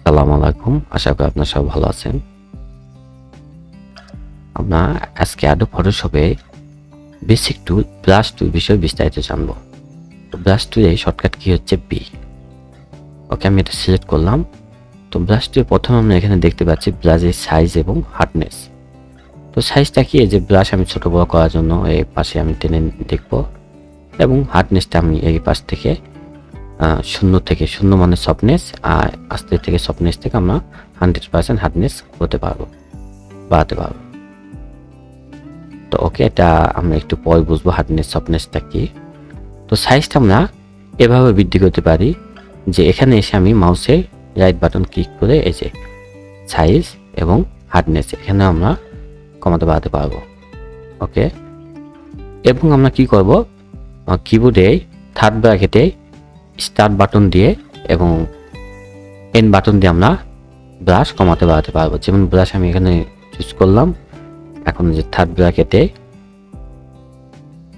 আসসালামু আলাইকুম, আশা করি আপনারা সব ভালো আছেন। আমরা আজকে অ্যাডোবে ফটোশপে বেসিক টুল ব্রাশ টুল বিষয়ে বিস্তারিত জানবো। তো ব্রাশ টুলের শর্টকাট কি হচ্ছে বি। ওকে, আমি এটা সিলেক্ট করলাম। তো ব্রাশ টুলে প্রথমে আমরা এখানে দেখতে পাচ্ছি ব্রাশের সাইজ এবং হার্ডনেস। তো সাইজটা কি, এই যে ব্রাশ আমি ছোট বড় করার জন্য এই পাশে আমি টেনে দেখবো, এবং হার্ডনেসটা আমি এই পাশ থেকে 0 থেকে 0 মানে সফটনেস, আর আস্তে থেকে সফটনেস থেকে আমরা 100% হার্ডনেস করতে পারবো, বাড়াতে পারবো। তো ওকে, এটা আমরা একটু পরে বুঝবো হার্ডনেস সফটনেসটা কি। তো সাইজটা আমরা এভাবে বৃদ্ধি করতে পারি যে এখানে এসে আমি মাউসে রাইট বাটন ক্লিক করে এই যে সাইজ এবং হার্ডনেস এখানে আমরা কমাতে বাড়াতে পারবো। ওকে, এবং আমরা কি করব, কিবোর্ডে থার্ড ব্র্যাকেটে স্টার্ট বাটন দিয়ে এবং এন্ড বাটন দিয়ে আমরা ব্রাশ কমাতে বাড়াতে পারবো। যেমন ব্রাশ আমি এখানে চুজ করলাম, এখন যে থার্ড ব্র্যাকেটে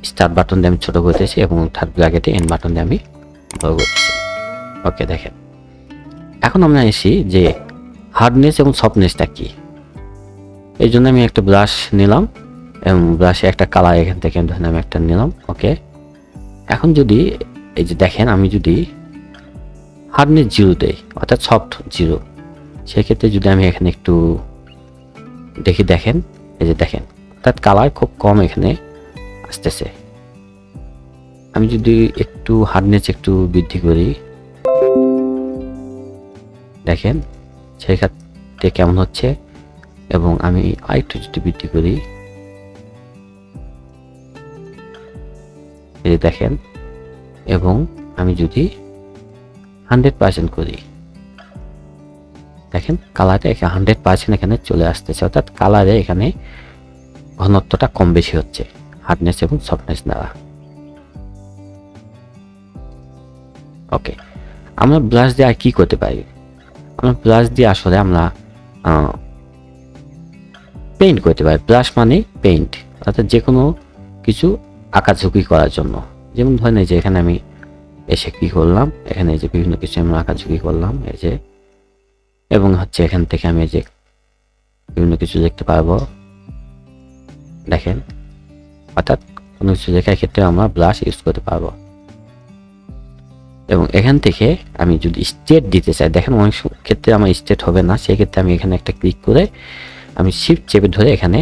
স্টার্ট বাটন দিয়ে আমি ছোট করতেছি এবং থার্ড ব্র্যাকেটে এন্ড বাটন দিয়ে আমি বড় করতেছি। ওকে, দেখেন এখন আমরা এসি যে হার্ডনেস এবং সফটনেসটা কি। এই জন্য আমি একটা ব্রাশ নিলাম এবং ব্রাশে একটা কালার এখান থেকে ধরে আমি একটা নিলাম। ওকে, এখন যদি এই যে দেখেন আমি যদি হার্ডনেস 0 দেই, অর্থাৎ সফট 0, সেক্ষেত্রে যদি আমি এখানে একটু দেখি, দেখেন এই যে দেখেন অর্থাৎ কালার খুব কম এখানে আসতেছে। আমি যদি একটু হার্ডনেস একটু বৃদ্ধি করি, দেখেন সেক্ষেত্রে কেমন হচ্ছে, এবং আমি আরেকটু যদি বৃদ্ধি করি, এই যে দেখেন, এবং আমি যদি 100% করি, দেখেন কালারটা এখানে 100% এখানে চলে আসতেছে, অর্থাৎ কালারে এখানে ঘনত্বটা কম বেশি হচ্ছে হার্ডনেস এবং সফটনেস দ্বারা। ওকে, আমরা ব্রাশ দিয়ে আর কি করতে পারি, আমরা ব্রাশ দিয়ে আসলে আমরা পেইন্ট করতে পারি। ব্রাশ মানে পেইন্ট, অর্থাৎ যে কোনো কিছু আঁকাঝুঁকি করার জন্য। যেমন ধরেন এই যে এখানে আমি এসে কি করলাম, এখানে এই যে বিভিন্ন কিছু আমরা আঁকাঝুঁকি করলাম এই যে, এবং হচ্ছে এখান থেকে আমি এই যে বিভিন্ন কিছু দেখতে পারবো, দেখেন অর্থাৎ কোনো কিছু দেখার ক্ষেত্রে আমরা ব্রাশ ইউজ করতে পারবো। এবং এখান থেকে আমি যদি স্টেট দিতে চাই, দেখেন অনেক ক্ষেত্রে আমার স্টেট হবে না, সেই ক্ষেত্রে আমি এখানে একটা ক্লিক করে আমি শিফট চেপে ধরে এখানে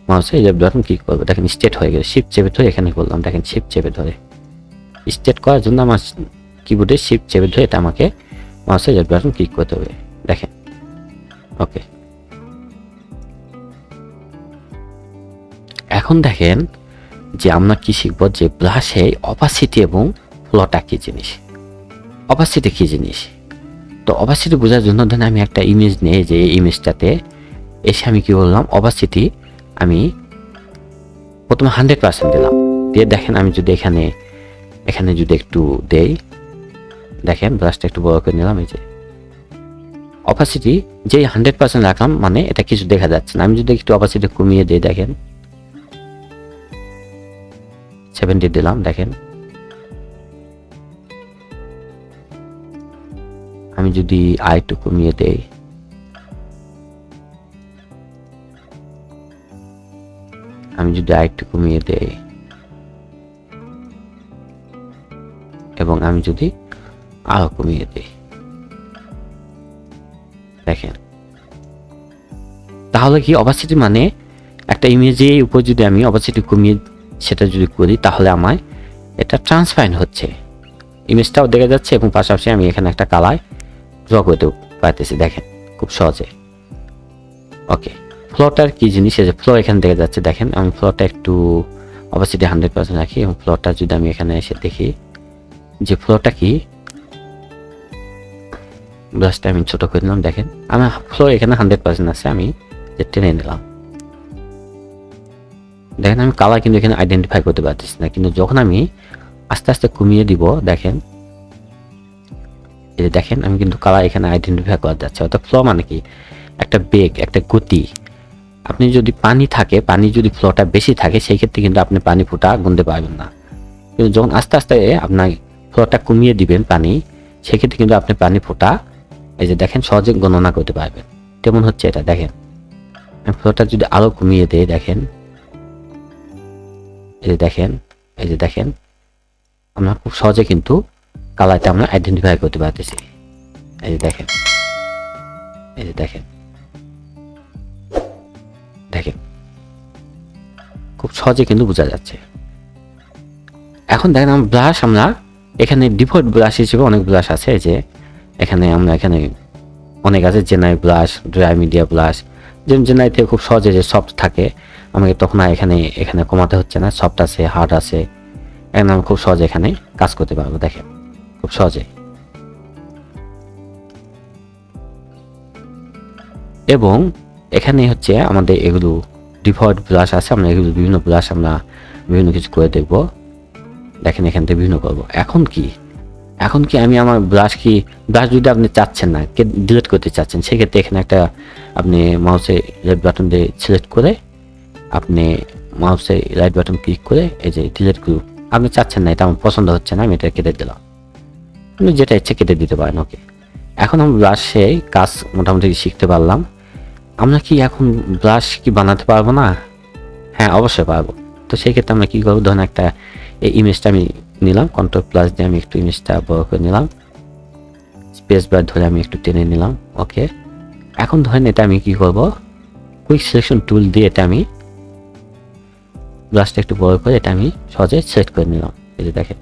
মাউসে লেফট বাটন ক্লিক করবো, দেখেন স্টেট হয়ে গেল। শিফট চেপে ধরে এখানে করলাম, দেখেন শিফট চেপে ধরে স্টেট করার জন্য আমার কিবোর্ডে শিফট চেপে ধরে এটা আমাকে মাউসে লেফট বাটন ক্লিক করতে হবে, দেখেন। ওকে, এখন দেখেন যে আমরা কি শিখবো, যে ব্রাশে অপাসিটি এবং ফ্লোটা কি জিনিস। অপাসিটি কি জিনিস, তো অপাসিটি বোঝার জন্য ধরেন আমি একটা ইমেজ নিয়ে যে এই ইমেজটাতে এসে আমি কি বললাম, অপাসিটি আমি প্রথমে 100% দিলাম, দিয়ে দেখেন আমি যদি এখানে যদি একটু দেই, দেখেন ব্রাশটা একটু বড় করে নিলাম, এই যে অপাসিটি যে 100% রাখলাম মানে এটা কিছু দেখা যাচ্ছে না। আমি যদি একটু অপাসিটি কমিয়ে দিই, দেখেন 70 দিলাম, দেখেন আমি যদি আরেকটু কমিয়ে দেই, এবং আমি যদি আরো কমিয়ে দেই, দেখেন তাহলে কি অপাসিটি মানে একটা ইমেজের উপর যদি আমি অপাসিটি কমিয়ে সেটা যদি করি, তাহলে আমার এটা ট্রান্সপারেন্ট হচ্ছে, ইমেজটাও দেখা যাচ্ছে এবং পাশাপাশি আমি এখানে একটা কালার ড্র করতে পারতেছি, দেখেন খুব সহজে। ওকে, ফ্লোটার কি জিনিস, এই যে ফ্লো এখানে দেখা যাচ্ছে, দেখেন আমি ফ্লোটা একটু অপাসিটি 100% রাখি, এবং ফ্লোটা যদি আমি এখানে এসে দেখি যে ফ্লোটা কি, ব্রাশটা আমি ছোট করে নিলাম, দেখেন আমার ফ্লো এখানে 100% আছে, আমি যে টেনে নিলাম, দেখেন আমি কালার কিন্তু এখানে আইডেন্টিফাই করতে পারতেছি না, কিন্তু যখন আমি আস্তে আস্তে কমিয়ে দিব, দেখেন এই যে দেখেন আমি কিন্তু কালার এখানে আইডেন্টিফাই করা যাচ্ছে। অর্থাৎ ফ্লো মানে কি, একটা বেগ, একটা গতি। আপনি যদি পানি থাকে, পানি যদি ফ্লোটা বেশি থাকে, সেই ক্ষেত্রে কিন্তু আপনি পানি ফোঁটা গুনতে পারবেন না, কিন্তু যখন আস্তে আস্তে আপনার ফ্লোটা কমিয়ে দিবেন পানি, সেক্ষেত্রে কিন্তু আপনি পানি ফোঁটা এই যে দেখেন সহজে গণনা করতে পারবেন কেমন হচ্ছে এটা। দেখেন আমি ফ্লোটা যদি আরো কমিয়ে দেই, দেখেন এই যে দেখেন, এই যে দেখেন আমরা খুব সহজে কিন্তু কালারটা আমরা আইডেন্টিফাই করতে পারতেছি। এই যে দেখেন, এই যে দেখেন, দেখেন খুব সহজে কিন্তু বোঝা যাচ্ছে। এখন দেখেন আমরা ব্রাশ, আমরা এখানে ডিফল্ট ব্রাশ হিসেবে অনেক ব্রাশ আছে। এই যে এখানে আমরা এখানে অনেক আছে, জেনাই ব্রাশ, ড্রাই মিডিয়া ব্রাশ। যেমন জেনাইতে খুব সহজে যে সফট থাকে, আমাকে তখন আর এখানে এখানে কমাতে হচ্ছে না, সফট আছে, হার্ড আছে, এখন আমি খুব সহজে এখানে কাজ করতে পারবো। দেখেন খুব সহজে। এবং এখানে হচ্ছে আমাদের এগুলো ডিফল্ট ব্রাশ আছে, আমরা এগুলো বিভিন্ন ব্রাশ আমরা বিভিন্ন কিছু করে দেখব। দেখেন এখান থেকে বিভিন্ন করবো। এখন কি আমি আমার ব্রাশ যদি আপনি চাচ্ছেন না, ডিলিট করতে চাচ্ছেন, সেক্ষেত্রে এখানে একটা আপনি মাউসে রাইট বাটন দিয়ে সিলেক্ট করে আপনি মাউসে রাইট বাটন ক্লিক করে এই যে ডিলিট গ্রুপ, আপনি চাচ্ছেন না, এটা আমার পছন্দ হচ্ছে না, আমি এটা কেটে দিলাম। আপনি যেটা ইচ্ছে কেটে দিতে পারেন। ওকে, এখন আমরা ব্রাশে কাজ মোটামুটি শিখতে পারলাম। আমরা কি এখন ব্রাশ কি বানাতে পারবো না? হ্যাঁ, অবশ্যই পারবো। তো সেই ক্ষেত্রে আমরা কি করবো, ধরেন একটা এই ইমেজটা আমি নিলাম, কন্ট্রোল প্লাস দিয়ে আমি একটু ইমেজটা বড় করে নিলাম, স্পেস বার ধরে আমি একটু টেনে নিলাম। ওকে, এখন ধরেন এটা আমি কি করব, কুইক সিলেকশন টুল দিয়ে এটা আমি ব্রাশটা একটু বড় করে এটা আমি সহজে সেট করে নিলাম। এই যে দেখেন,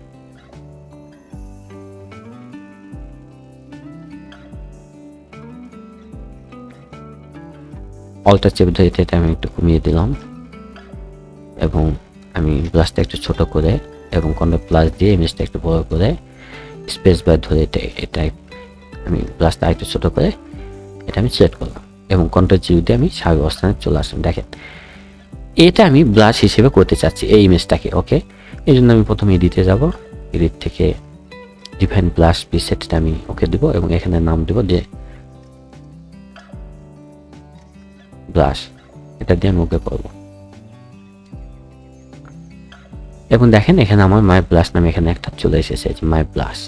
অল্টার চেপে ধরে এটা আমি একটু কমিয়ে দিলাম এবং আমি ব্রাশটা একটু ছোট করে এবং কন্ট্রোল প্লাস দিয়ে ইমেজটা একটু বড় করে স্পেস বার ধরে এটা আমি ব্রাশটা একটু ছোট করে এটা আমি সিলেক্ট করলাম এবং কন্ট্রোল জিরো দিয়ে আমি স্বাভাবিক অবস্থানে চলে আসলাম। দেখেন এটা আমি ব্রাশ হিসেবে করতে চাচ্ছি এই ইমেজটাকে। ওকে, এই জন্য আমি প্রথমে এডিটে যাব, এডিট থেকে ডিফাইন ব্রাশ প্রিসেটটা আমি ওকে দিব এবং এখানে নাম দিব যে ব্রাশ, এটা দিয়ে আমি ওকে করবো। এবং দেখেন এখানে আমার মাই ব্লাশ নামে এখানে একটা চলে এসেছে, যে মাই ব্লাশ।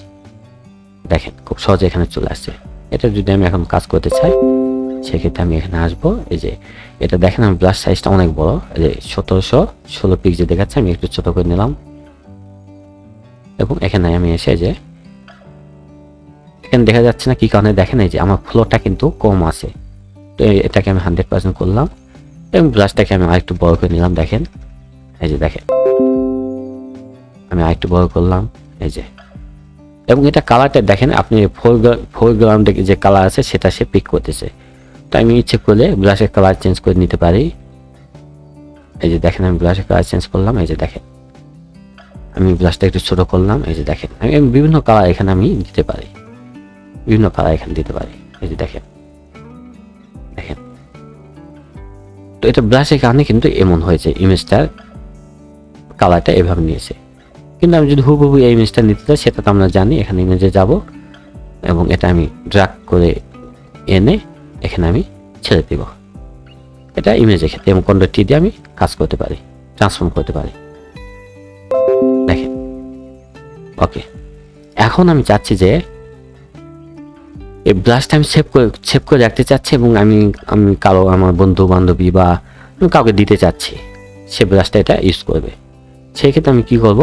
দেখেন খুব সহজে এখানে চলে আসছে। এটা যদি আমি এখন কাজ করতে চাই, সেক্ষেত্রে আমি এখানে আসবো। এই যে এটা দেখেন আমার ব্লাশ সাইজটা অনেক বড়, এই যে 1716 পিক্সেল দেখাচ্ছে, আমি একটু ছোট করে নিলাম এবং এখানে আমি এসে যে এখানে দেখা যাচ্ছে না কি কারণে, দেখেন এই যে আমার ফ্লোটা কিন্তু কম আছে, তো এটাকে আমি 100% করলাম এবং ব্লাশটাকে আমি আরেকটু বড় করে নিলাম। দেখেন এই যে দেখেন আমি আরেকটু বড় করলাম, এই যে, এবং এটা কালারটা দেখেন আপনি ফোরগ্রাউন্ডে যে কালার আছে সেটা সে পিক করতেছে। তো আমি ইচ্ছে করলে ব্রাশের কালার চেঞ্জ করে নিতে পারি। এই যে দেখেন আমি ব্রাশের কালার চেঞ্জ করলাম, এই যে দেখেন আমি ব্রাশটা একটু ছোট করলাম, এই যে দেখেন আমি বিভিন্ন কালার এখানে আমি দিতে পারি, বিভিন্ন কালার এখানে দিতে পারি। এই যে দেখেন, দেখেন তো এটা ব্রাশের কারণে কিন্তু এমন হয়েছে, ইমেজটার কালারটা এভাবে নিয়েছে। কিন্তু আমি যদি হুবহু এই ইমেজটা নিতে চাই, সেটা তো আমরা জানি। এখানে ইমেজে যাব এবং এটা আমি ড্র্যাগ করে এনে এখানে আমি ছেড়ে দিব, এটা ইমেজের ক্ষেত্রে, এবং কন্ট্রোল টি দিয়ে আমি কাজ করতে পারি, ট্রান্সফর্ম করতে পারি। দেখেন ওকে, এখন আমি চাচ্ছি যে এই ব্রাশটা আমি সেভ করে রাখতে চাচ্ছি এবং আমি কারো আমার বন্ধু বান্ধবী বা আমি কাউকে দিতে চাচ্ছি, সে ব্রাশটা এটা ইউজ করবে। সেই ক্ষেত্রে আমি কি করব,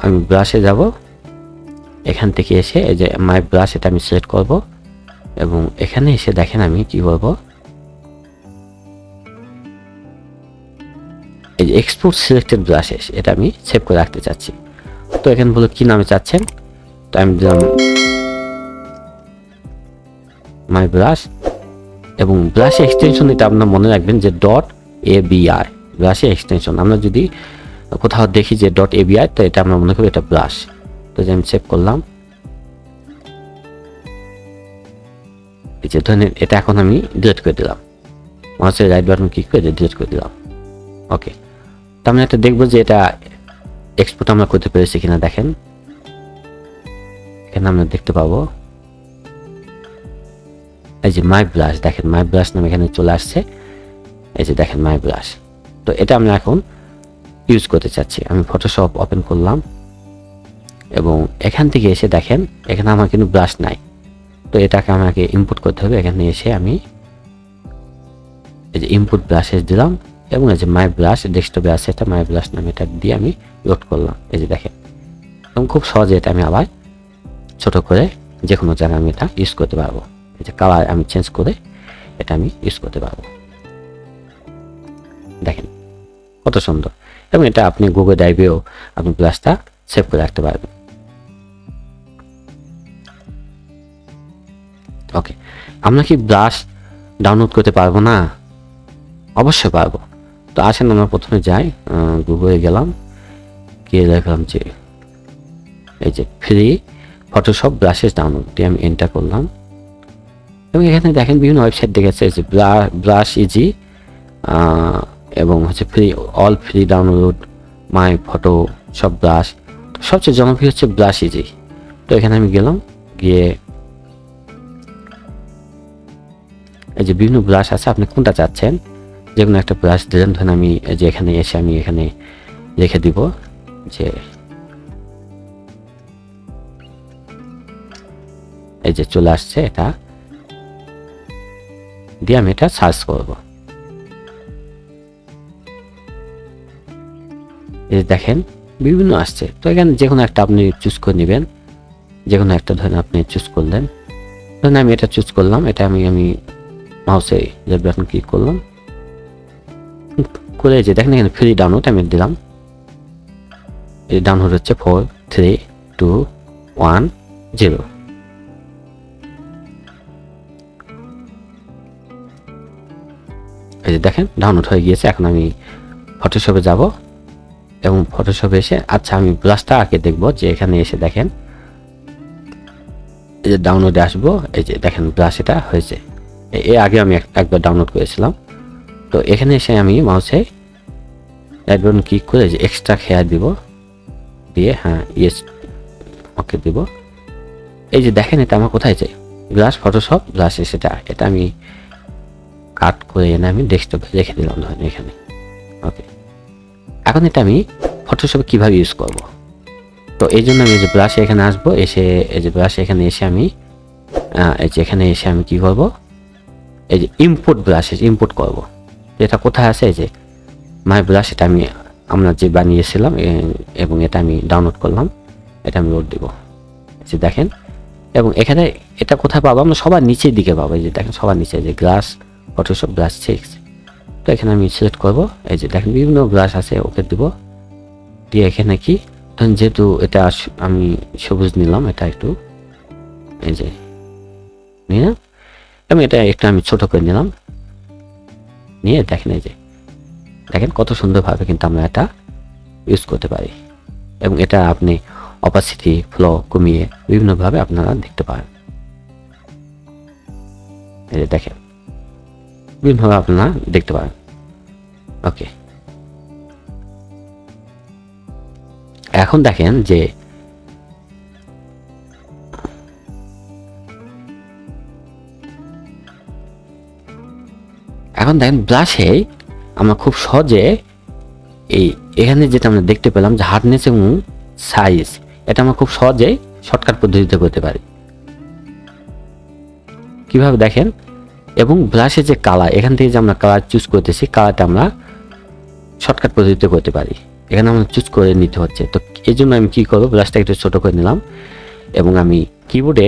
আমি ব্রাশে যাব, এখান থেকে এসে এই যে মাই ব্রাশ এটা আমি সিলেক্ট করব এবং এখানে এসে দেখেন আমি কি করব, এই যে এক্সপোর্ট সিলেক্টেড ব্রাশেস এটা আমি সেভ করে রাখতে চাচ্ছি। তো এখানে বলে কি নামে চাচ্ছেন, তো আমি দিলাম মাই ব্রাশ এবং ব্রাশে এক্সটেনশন এটা আপনার মনে রাখবেন যে .abi ব্রাশে এক্সটেনশন। আমরা যদি কোথাও দেখি যে .abi, তো এটা আমরা মনে করি এটা ব্রাশ। তো যে আমি সেভ করলাম, এই যে ধরেন এটা এখন আমি ডিলিট করে দিলাম, মাউসের রাইট বাটন ক্লিক করে ডিলিট করে দিলাম। ওকে, তো আমরা এটা দেখবো যে এটা এক্সপোর্ট আমরা করতে পেরেছি কিনা। দেখেন এখানে আমরা দেখতে পাবো এই যে মাই ব্লাশ, দেখেন মাই ব্লাশ নামে এখানে চলে আসছে, এই যে দেখেন মাই ব্লাশ। তো এটা আমরা এখন ইউজ করতে চাচ্ছি। আমি ফটোশপ ওপেন করলাম এবং এখান থেকে এসে দেখেন এখানে আমার কিন্তু ব্রাশ নাই, তো এটাকে আমাকে ইনপুট করতে হবে। এখানে এসে আমি এই যে ইনপুট ব্রাশেস দিলাম এবং এই যে মাই ব্রাশ ডেস্কটপে আছে এটা মাই ব্রাশ নামে এটা দিয়ে আমি লোড করলাম। এই যে দেখেন এবং খুব সহজে এটা আমি আবার ছোট করে যে কোনো জায়গায় আমি এটা ইউজ করতে পারবো। এই যে কালার আমি চেঞ্জ করে এটা আমি ইউজ করতে পারবো। দেখেন কত সুন্দর। এবং এটা আপনি গুগল ড্রাইভেও আপনি ব্রাশটা সেভ করে রাখতে পারবেন। ওকে, আমরা কি ব্রাশ ডাউনলোড করতে পারবো না? অবশ্যই পারবো। তো আসেন আমরা প্রথমে যাই, গুগলে গেলাম, গিয়ে দেখলাম যে এই যে ফ্রি ফটোশপ ব্রাশেস ডাউনলোড দিয়ে আমি এন্টার করলাম এবং এখানে দেখেন বিভিন্ন ওয়েবসাইট দেখাচ্ছে যে ব্রাশ ইজি এবং হচ্ছে ফ্রি অল ফ্রি ডাউনলোড মাই ফটো সব ব্রাশ। সবচেয়ে জনপ্রিয় হচ্ছে ব্রাশ ইজি। তো এখানে আমি গেলাম, গিয়ে এই যে বিভিন্ন ব্রাশ আছে, আপনি কোনটা চাচ্ছেন যে কোনো একটা ব্রাশ দিলেন। ধরেন আমি যে এখানে এসে আমি এখানে রেখে দিব যে এই যে চলে আসছে, এটা দিয়ে আমি এটা সার্চ করব। এই দেখেন বিভিন্ন আসছে। তো এখানে যে কোনো একটা আপনি চুজ করে নেবেন, যে কোনো একটা ধরেন আপনি চুজ করলেন। ধরেন আমি এটা চুজ করলাম, এটা আমি মাউসে লেফট বাটন ক্লিক করলাম করে যে দেখেন এখানে ফ্রি ডাউনলোড আমি দিলাম। এই ডাউনলোড হচ্ছে 4 3 2 1 0। এই যে দেখেন ডাউনলোড হয়ে গিয়েছে। এখন আমি ফটোশপে যাব এবং ফটোশপে এসে আচ্ছা আমি ব্রাশটা আগে দেখব যে এখানে এসে দেখেন এই যে ডাউনলোডে আসবো। এই যে দেখেন ব্রাশ এটা হয়েছে। এর আগে আমি একবার ডাউনলোড করেছিলাম। তো এখানে এসে আমি মাউসে রাইট বাটন ক্লিক করে যে এক্সট্রা হেয়ার দিব, দিয়ে হ্যাঁ ইয়েস ওকে দিব। এই যে দেখেন এটা আমার কোথায় চাই, ব্রাশ ফটোশপ ব্রাশ এটা আমি কাট করে এনে আমি ডেস্কটপে রেখে দিলাম ধরেন এখানে। ওকে, এখন এটা আমি ফটোশপে কিভাবে ইউজ করব। তো এই জন্য আমি এই যে ব্রাশে এখানে আসবো, এসে এই যে ব্রাশে এখানে এসে আমি এই যে এখানে এসে আমি কি করব, এই যে ইম্পোর্ট ব্রাশে ইম্পোর্ট করব। এটা কোথায় আছে, এই যে মাই ব্রাশ, এটা আমরা যে বানিয়েছিলাম এবং এটা আমি ডাউনলোড করলাম, এটা আমি লোড দিব। যে দেখেন এবং এখানে এটা কোথায় পাবো, আমরা সবার নিচের দিকে পাবো। এই যে দেখেন সবার নিচে যে গ্লাস ফটোশপ ব্রাশ 6। তো এখানে আমি সিলেক্ট করব। এই যে দেখেন বিভিন্ন ব্রাশ আছে, ওকে দিব। দিয়ে এখানে কি ধরেন যেহেতু এটা আমি সবুজ নিলাম, এটা একটু এই যে নিলাম এবং এটা একটু আমি ছোট করে নিলাম, নিয়ে দেখেন এই যে দেখেন কত সুন্দরভাবে কিন্তু আমরা এটা ইউজ করতে পারি। এবং এটা আপনি অপাসিটি ফ্লো কমিয়ে বিভিন্নভাবে আপনারা দেখতে পারেন। এই যে দেখেন বিভিন্নভাবে আপনারা দেখতে পারেন। ওকে, এখন দেখেন যে ব্রাশে আমরা খুব সহজে এখানে যেটা আমরা দেখতে পেলাম যে হার্ডনেস এবং সাইজ, এটা আমরা খুব সহজে শর্টকাট পদ্ধতিতে করতে পারি। কিভাবে দেখেন, এবং ব্রাশে যে কালার, এখান থেকে যে আমরা কালার চুজ করতেছি, কালারটা আমরা শর্টকাট পদ্ধতিতে করতে পারি। এখানে আমরা চুজ করে নিতে হচ্ছে। তো এই জন্য আমি কি করবো, ব্রাশটা একটু ছোট করে নিলাম এবং আমি কিবোর্ডে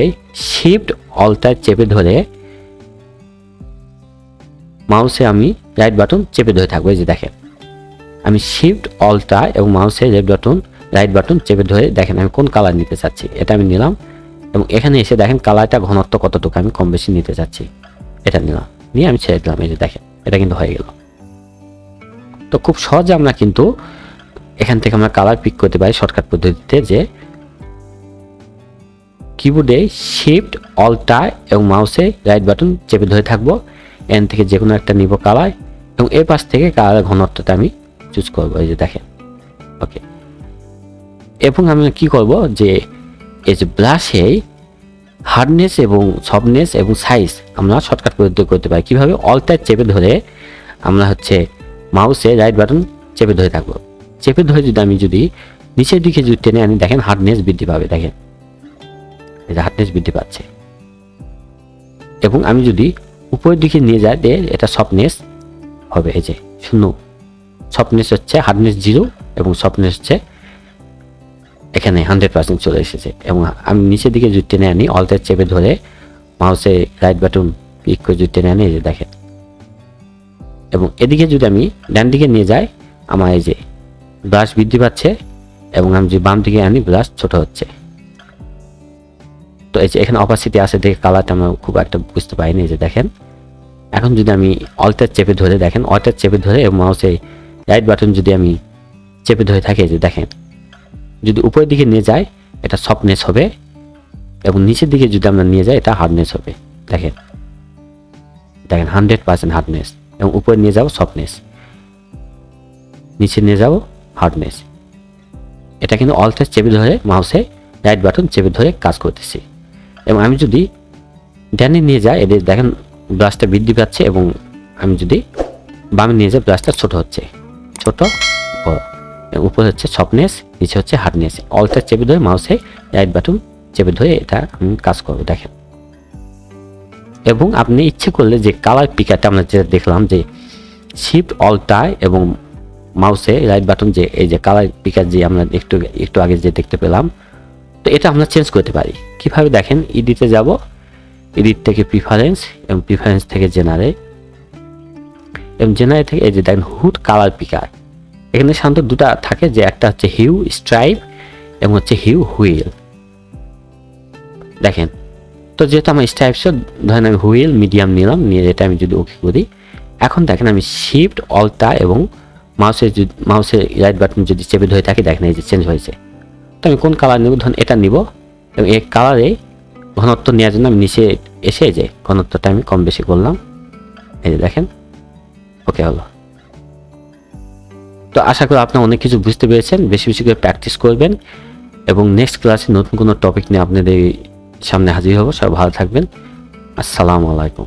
শিফট অল্টার চেপে ধরে মাউসে আমি রাইট বাটন চেপে ধরে থাকবো। এই যে দেখেন আমি শিফট অল্টার এবং মাউসে রাইট বাটন চেপে ধরে দেখেন আমি কোন কালার নিতে চাচ্ছি, এটা আমি নিলাম এবং এখানে এসে দেখেন কালারটা ঘনত্ব কতটুকু আমি কম বেশি নিতে চাচ্ছি, এটা নিলাম, নিয়ে আমি ছেড়ে দিলাম। এই যে দেখেন এটা কিন্তু হয়ে গেল। তো খুব সহজে আমরা কিন্তু এখান থেকে আমরা কালার পিক করতে পারি শর্টকাট পদ্ধতিতে, যে কিবোর্ডে শিফট অল্টার এবং মাউসে রাইট বাটন চেপে ধরে থাকবো, এন থেকে যে কোনো একটা নিব কালার এবং এর পাশ থেকে কালারের ঘনত্বটা আমি চুজ করবো। এই যে দেখেন ওকে, এবং আমি কি করব যে এই যে ব্রাশে হার্ডনেস এবং সফটনেস এবং সাইজ আমরা শর্টকাট পদ্ধতিতে করতে পারি। কিভাবে, অল্টার চেপে ধরে আমরা হচ্ছে মাউসে রাইট বাটন চেপে ধরে থাকবো, চেপে ধরে যদি নিচের দিকে টেনে আনি দেখেন হার্ডনেস বৃদ্ধি পাবে। দেখেন এই যে হার্ডনেস বৃদ্ধি পাচ্ছে। এবং আমি যদি উপরের দিকে নিয়ে যাই এটা সফটনেস হবে, এই যে 0, সফটনেস হচ্ছে হার্ডনেস 0 এবং সফটনেস হচ্ছে এখানে 100% চলে এসেছে। এবং আমি নিচের দিকে যদি টেনে আনি, অল্টার চেপে ধরে মাউসে রাইট বাটন ক্লিক করে যদি টেনে আনি, এই যে দেখেন। এবং এদিকে যদি আমি ডান দিকে নিয়ে যাই, আমার এই যে ব্রাশ বৃদ্ধি পাচ্ছে এবং আমি যদি বাম দিকে আনি ব্রাশ ছোট হচ্ছে। তো এই যে এখানে অপাসিটি আছে দেখে কালারটা আমরা খুব একটা বুঝতে পারিনি, এই যে দেখেন। এখন যদি আমি অল্টার চেপে ধরে দেখেন, অল্টার চেপে ধরে এবং মাউসে রাইট বাটন যদি আমি চেপে ধরে থাকি, এই যে দেখেন, যদি উপরের দিকে নিয়ে যায় এটা সফটনেস হবে এবং নিচের দিকে যদি আমরা নিয়ে যাই এটা হার্ডনেস হবে। দেখেন দেখেন 100% হার্ডনেস, এবং উপরে নিয়ে যাবো সফটনেস, নিচে নিয়ে যাবো হার্ডনেস। এটা কিন্তু অল্টার চেপে ধরে মাউসে রাইট বাটন চেপে ধরে কাজ করতেছি। এবং আমি যদি ডানে নিয়ে যাই, এদের দেখেন ব্রাশটা বৃদ্ধি পাচ্ছে এবং আমি যদি বামে নিয়ে যাই ব্রাশটা ছোট হচ্ছে, ছোট বড়। উপরে হচ্ছে সফটনেস, নিচে হচ্ছে হার্ডনেস। অল্টার চেপে ধরে মাউসে রাইট বাটন চেপে ধরে এটা আমি কাজ করবো, দেখেন। এবং আপনি ইচ্ছে করলে যে কালার পিকারটা আমরা যেটা দেখলাম, যে শিফট অল্টার এবং মাউসে রাইট বাটন, যে এই যে কালার পিকার যে আমরা একটু আগে যে দেখতে পেলাম, তো এটা আমরা চেঞ্জ করতে পারি কিভাবে দেখেন। এডিটে যাব, এডিট থেকে প্রিফারেন্স এবং প্রিফারেন্স থেকে জেনারেট, এবং জেনারেট থেকে এই যে দেখেন হুড কালার পিকার। এখানে সাধারণত দুটা থাকে, যে একটা হচ্ছে হিউ স্ট্রাইপ এবং হচ্ছে হিউ হুইল, দেখেন। তো যেহেতু আমার স্ট্রাইপস, ধরেন আমি হুইল মিডিয়াম নিলাম, নিয়ে এটা আমি যদি ওকে করি, এখন দেখেন আমি শিফট অল্টার এবং মাউসে রাইট বাটন যদি চেপে ধরে থাকি, দেখেন এই যে চেঞ্জ হয়েছে। তো আমি কোন কালার নেব, ধরুন এটা নিব, এবং এই কালারে ঘনত্ব নেওয়ার জন্য আমি নিচে এসে যে ঘনত্বটা আমি কম বেশি করলাম, এই যে দেখেন ওকে হলো। তো আশা করি আপনারা অনেক কিছু বুঝতে পেরেছেন, বেশি বেশি করে প্র্যাকটিস করবেন, এবং নেক্সট ক্লাসে নতুন কোনো টপিক নিয়ে আপনাদের সামনে হাজির হব। সবাই ভালো থাকবেন, আসসালামু আলাইকুম।